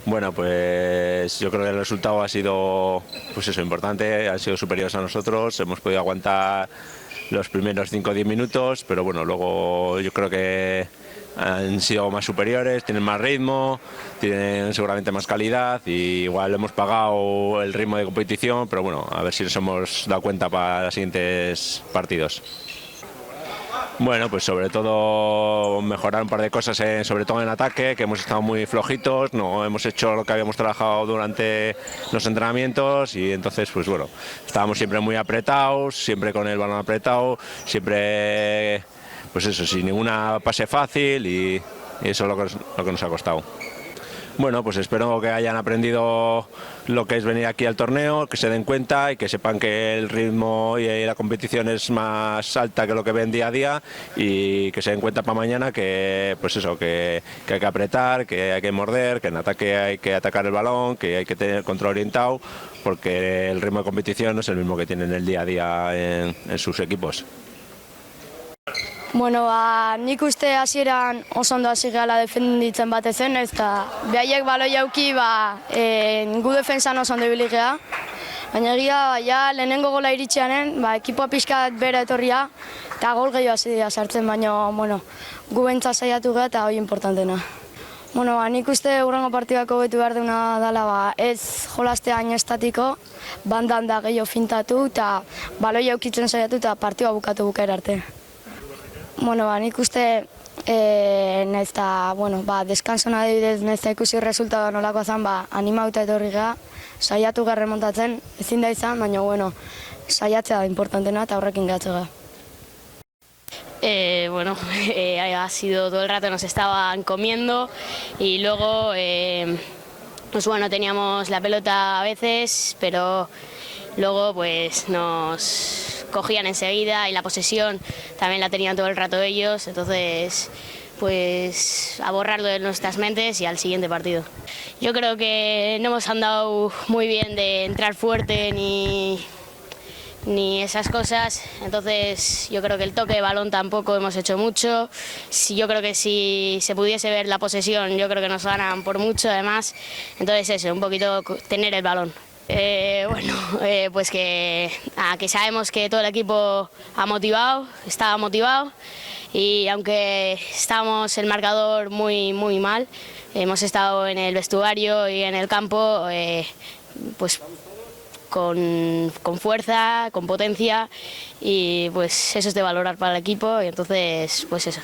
Bueno, pues yo creo que el resultado ha sido, pues eso, importante, han sido superiores a nosotros, hemos podido aguantar los primeros 5 o 10 minutos, pero bueno, luego yo creo que han sido más superiores, tienen más ritmo, tienen seguramente más calidad y igual hemos pagado el ritmo de competición, pero bueno, a ver si nos hemos dado cuenta para los siguientes partidos. Bueno, pues sobre todo mejorar un par de cosas, sobre todo en ataque, que hemos estado muy flojitos, no hemos hecho lo que habíamos trabajado durante los entrenamientos y entonces, pues bueno, estábamos siempre muy apretados, siempre con el balón apretado, siempre, pues eso, sin ninguna pase fácil y eso es lo que nos ha costado. Bueno, pues espero que hayan aprendido lo que es venir aquí al torneo, que se den cuenta y que sepan que el ritmo y la competición es más alta que lo que ven día a día y que se den cuenta para mañana que, pues eso, que hay que apretar, que hay que morder, que en ataque hay que atacar el balón, que hay que tener control orientado, porque el ritmo de competición no es el mismo que tienen el día a día en sus equipos. Bueno, nik uste hasieran oso ondo hasi gehala defenditzen batez zen, eta behaiek baloi auki, gu defensan oso ondo ibili gea. Baina egia, ja, lehenengo gola iritxeanen, ekipoa pixkat bera etorria, eta gol gehiago hasi dira sartzen, baina, bueno, gu bentsa saiatu gea eta hori importantena. Bueno, nik uste hurrengo partidako betu behar duna dela, ez jolastea hain estatiko, bandan da gehiago fintatu, eta baloi aukitzen saiatu eta partidua bukatu bukaera arte. Bueno, nik uste nahiz eta, deskanson adibidez nahiz eta ikusi resultado nolako zen, animauta etorri geha, saiatu gara remontatzen, ezin da izan, baina, saiatzea da importantena eta horrekin gehatze geha. Ha sido todo el rato, nos estaban comiendo y luego, pues bueno, teníamos la pelota a veces, pero luego pues nos cogían enseguida y la posesión también la tenían todo el rato ellos, entonces pues a borrarlo de nuestras mentes y al siguiente partido. Yo creo que no hemos andado muy bien de entrar fuerte ni esas cosas, entonces yo creo que el toque de balón tampoco hemos hecho mucho. Yo creo que si se pudiese ver la posesión, yo creo que nos ganan por mucho además, entonces eso, un poquito tener el balón. Pues que sabemos que todo el equipo estaba motivado y aunque estábamos el marcador muy mal, hemos estado en el vestuario y en el campo pues con fuerza, con potencia y pues eso es de valorar para el equipo y entonces pues eso.